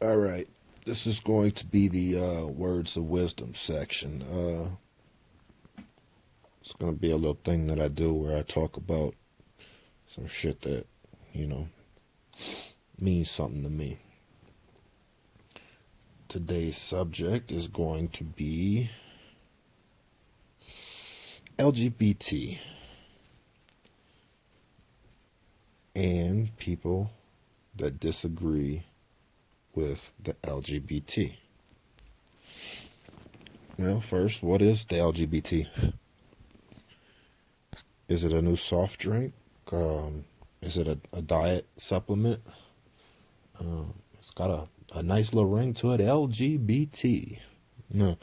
All right. This is going to be the words of wisdom section. It's going to be a little thing that I do where I talk about some shit that, you know, means something to me. Today's subject is going to be LGBT and people that disagree with the LGBT. Well, first, what is the LGBT? Is it a new soft drink? Is it a diet supplement? It's got a nice little ring to it. LGBT. No,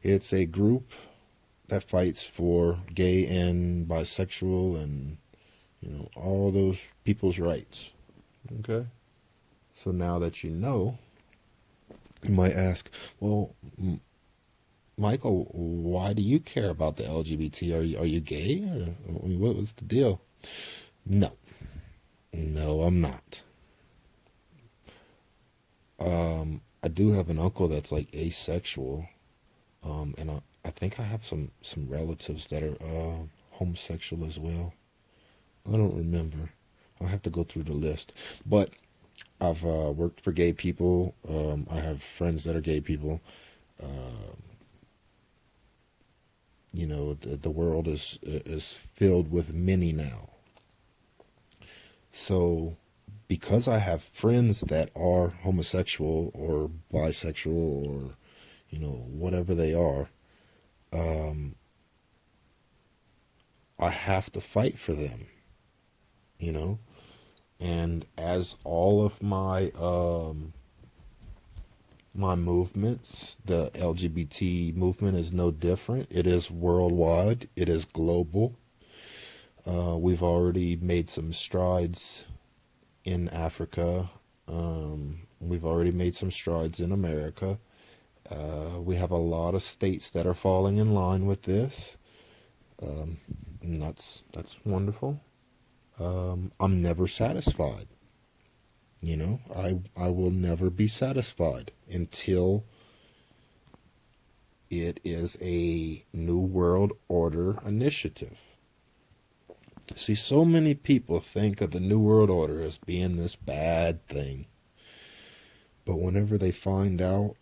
it's a group that fights for gay and bisexual and, all those people's rights. Okay? So now that you know, you might ask, well, Michael, why do you care about the LGBT? Are you gay? Or what was the deal? No. No, I'm not. I do have an uncle that's like asexual. And I think I have some relatives that are homosexual as well. I don't remember. I'll have to go through the list. But I've worked for gay people. I have friends that are gay people. The world is filled with many now. So, because I have friends that are homosexual or bisexual or, whatever they are, I have to fight for them, And as all of my my movements, the LGBT movement is no different. It is worldwide. It is global. We've already made some strides in Africa. We've already made some strides in America. We have a lot of states that are falling in line with this. And that's wonderful. I'm never satisfied. I will never be satisfied until it is a New World Order initiative. See, so many people think of the New World Order as being this bad thing. But whenever they find out,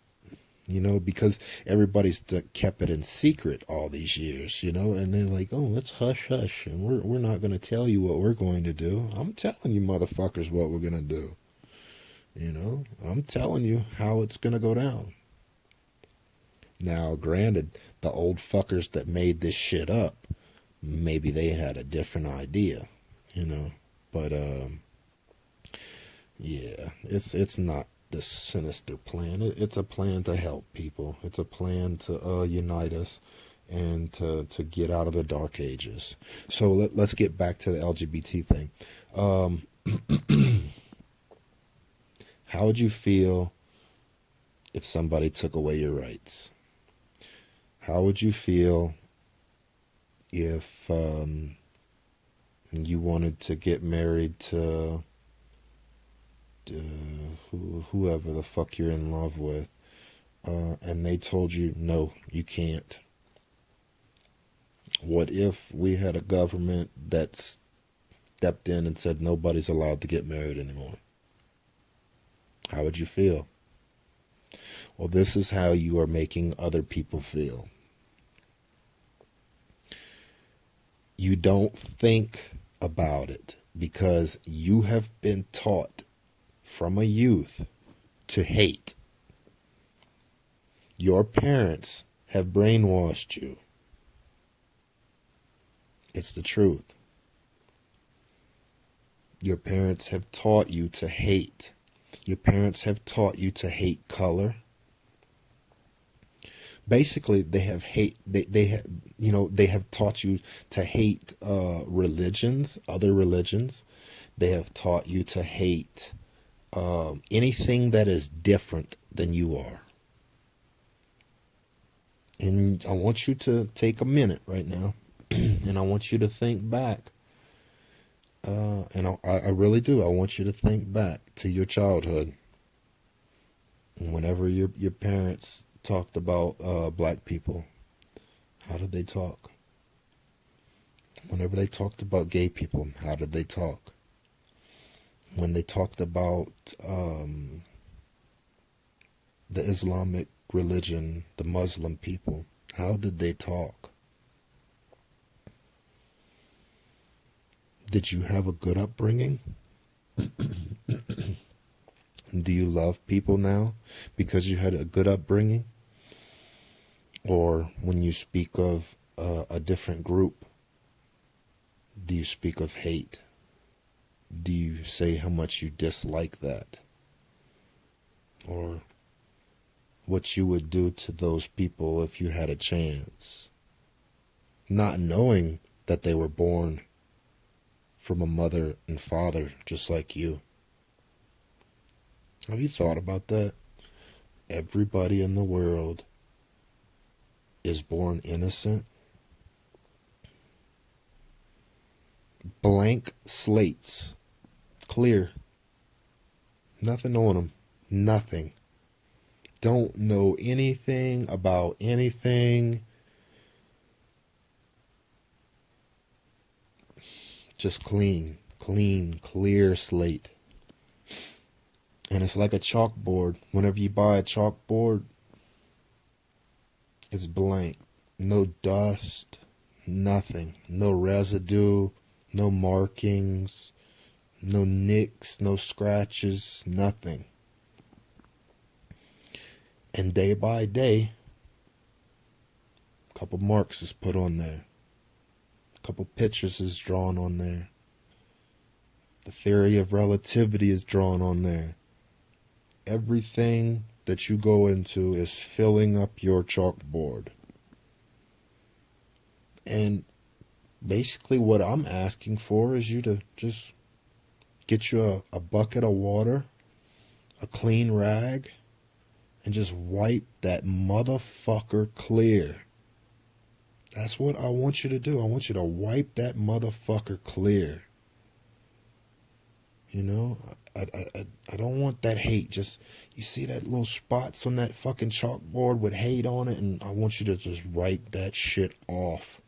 because everybody's kept it in secret all these years, and they're like, oh, let's hush hush, and we're not going to tell you what we're going to do. I'm telling you motherfuckers what we're going to do. I'm telling you how it's going to go down. Now, granted, the old fuckers that made this shit up, maybe they had a different idea, but yeah, it's not this sinister plan. It's a plan to help people. It's a plan to unite us and to get out of the dark ages. So let's get back to the LGBT thing. How would you feel if somebody took away your rights? How would you feel if you wanted to get married to whoever the fuck you're in love with, and they told you, no, you can't? What if we had a government that stepped in and said nobody's allowed to get married anymore? How would you feel? Well, this is how you are making other people feel. You don't think about it because you have been taught from a youth to hate. Your parents have brainwashed you. It's the truth. Your parents have taught you to hate. Your parents have taught you to hate color. Basically, they have taught you to hate religions, other religions. They have taught you to hate anything that is different than you are. And I want you to take a minute right now, and I want you to think back. And I really do. I want you to think back to your childhood. Whenever your parents talked about black people, how did they talk? Whenever they talked about gay people, how did they talk? When they talked about the Islamic religion, the Muslim people, how did they talk? Did you have a good upbringing? Do you love people now because you had a good upbringing? Or when you speak of a different group, do you speak of hate? Do you say how much you dislike that? Or what you would do to those people if you had a chance? Not knowing that they were born from a mother and father just like you. Have you thought about that? Everybody in the world is born innocent. Blank slates. Clear. Nothing on them. Nothing. Don't know anything about anything. Just clean, clear slate. And it's like a chalkboard. Whenever you buy a chalkboard, it's blank. No dust, nothing. No residue, no markings, no nicks, no scratches, nothing. And day by day, a couple marks is put on there. A couple pictures is drawn on there. The theory of relativity is drawn on there. Everything that you go into is filling up your chalkboard. And basically what I'm asking for is you to just get you a bucket of water, a clean rag, and just wipe that motherfucker clear. That's what I want you to do. I want you to wipe that motherfucker clear. You know, I don't want that hate. Just, you see that little spots on that fucking chalkboard with hate on it, and I want you to just wipe that shit off.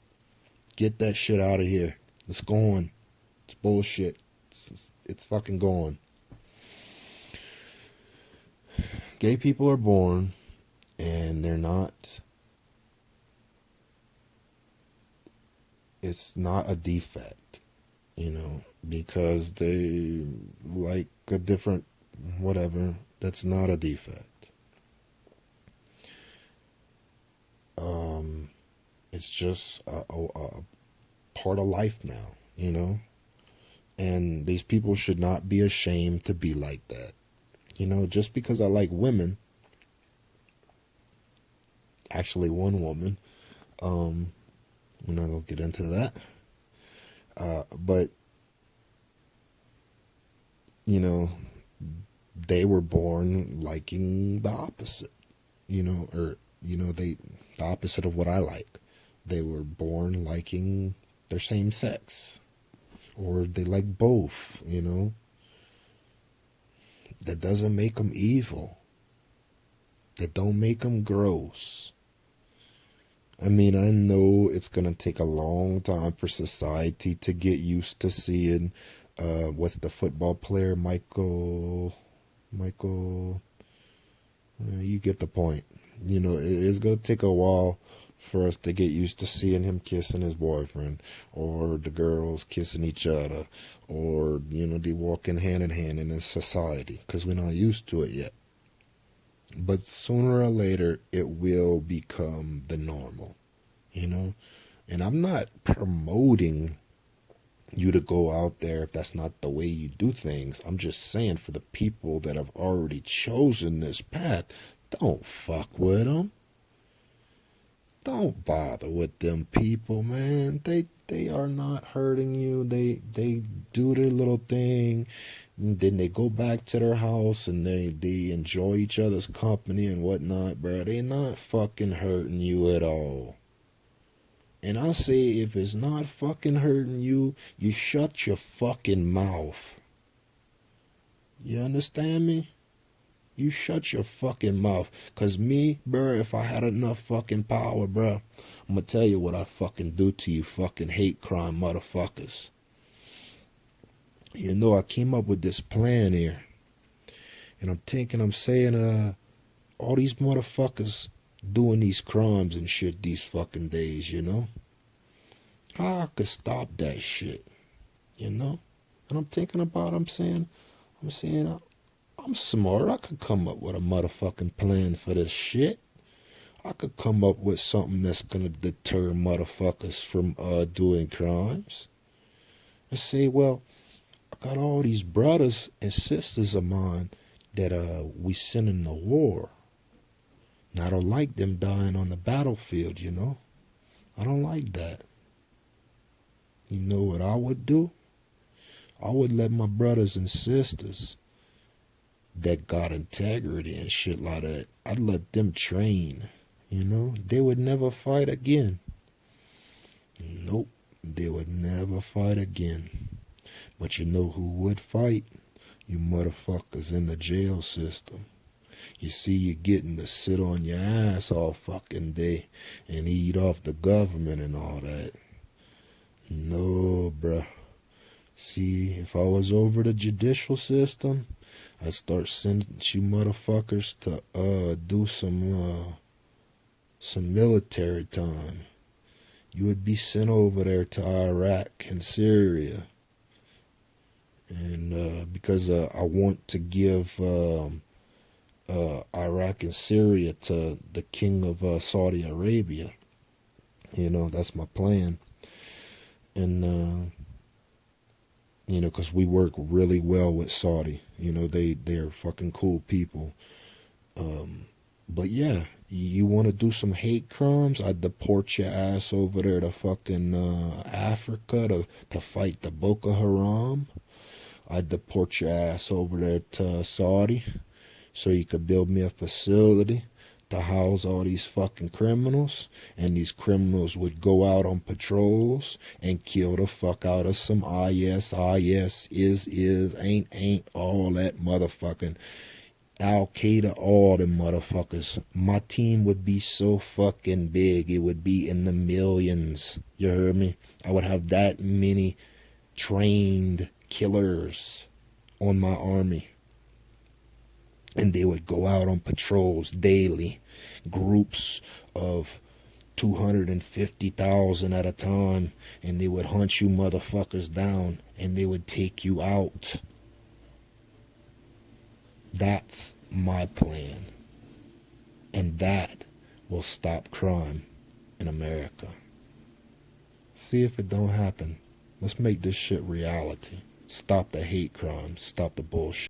Get that shit out of here. It's gone. It's bullshit. It's fucking gone. Gay people are born, and they're not. It's not a defect, you know, because they like a different whatever. That's not a defect. It's just a part of life now, you know, and these people should not be ashamed to be like that. You know, just because I like women, actually one woman, we're not gonna get into that, but you know, they were born liking the opposite, you know, or you know, the opposite of what I like. They were born liking their same sex, or they like both, you know. That doesn't make them evil. That don't make them gross. I mean, I know it's gonna take a long time for society to get used to seeing, what's the football player, Michael, you get the point. You know, it's gonna take a while for us to get used to seeing him kissing his boyfriend, or the girls kissing each other, or, you know, they walking hand in hand in this society, because we're not used to it yet. But sooner or later, it will become the normal, you know? And I'm not promoting you to go out there if that's not the way you do things. I'm just saying, for the people that have already chosen this path, don't fuck with them. Don't bother with them people, man. They are not hurting you. They do their little thing. And then they go back to their house and they enjoy each other's company and whatnot, bro. They not fucking hurting you at all. And I say, if it's not fucking hurting you, you shut your fucking mouth. You understand me? You shut your fucking mouth. Cause me, bruh, if I had enough fucking power, bruh, I'm gonna tell you what I fucking do to you fucking hate crime motherfuckers. You know, I came up with this plan here. And I'm saying, all these motherfuckers doing these crimes and shit these fucking days, you know? How I could stop that shit, you know? And I'm saying, I'm smart. I could come up with a motherfucking plan for this shit. I could come up with something that's gonna deter motherfuckers from doing crimes. And say, well, I got all these brothers and sisters of mine that we send in the war. And I don't like them dying on the battlefield, you know? I don't like that. You know what I would do? I would let my brothers and sisters that got integrity and shit like that, I'd let them train, you know? They would never fight again. Nope, they would never fight again. But you know who would fight? You motherfuckers in the jail system. You see, you getting to sit on your ass all fucking day and eat off the government and all that. No, bruh. See, if I was over the judicial system, I'd start sending you motherfuckers to do some military time. You would be sent over there to Iraq and Syria. And because I want to give Iraq and Syria to the king of Saudi Arabia. You know, that's my plan. And you know, because we work really well with Saudi. You know, they're fucking cool people. But yeah, you want to do some hate crimes? I'd deport your ass over there to fucking Africa to fight the Boko Haram. I'd deport your ass over there to Saudi so you could build me a facility to house all these fucking criminals, and these criminals would go out on patrols and kill the fuck out of some IS, ain't, all that motherfucking Al-Qaeda, all them motherfuckers. My team would be so fucking big, it would be in the millions. You heard me? I would have that many trained killers on my army. And they would go out on patrols daily, groups of 250,000 at a time, and they would hunt you motherfuckers down, and they would take you out. That's my plan. And that will stop crime in America. See if it don't happen. Let's make this shit reality. Stop the hate crimes. Stop the bullshit.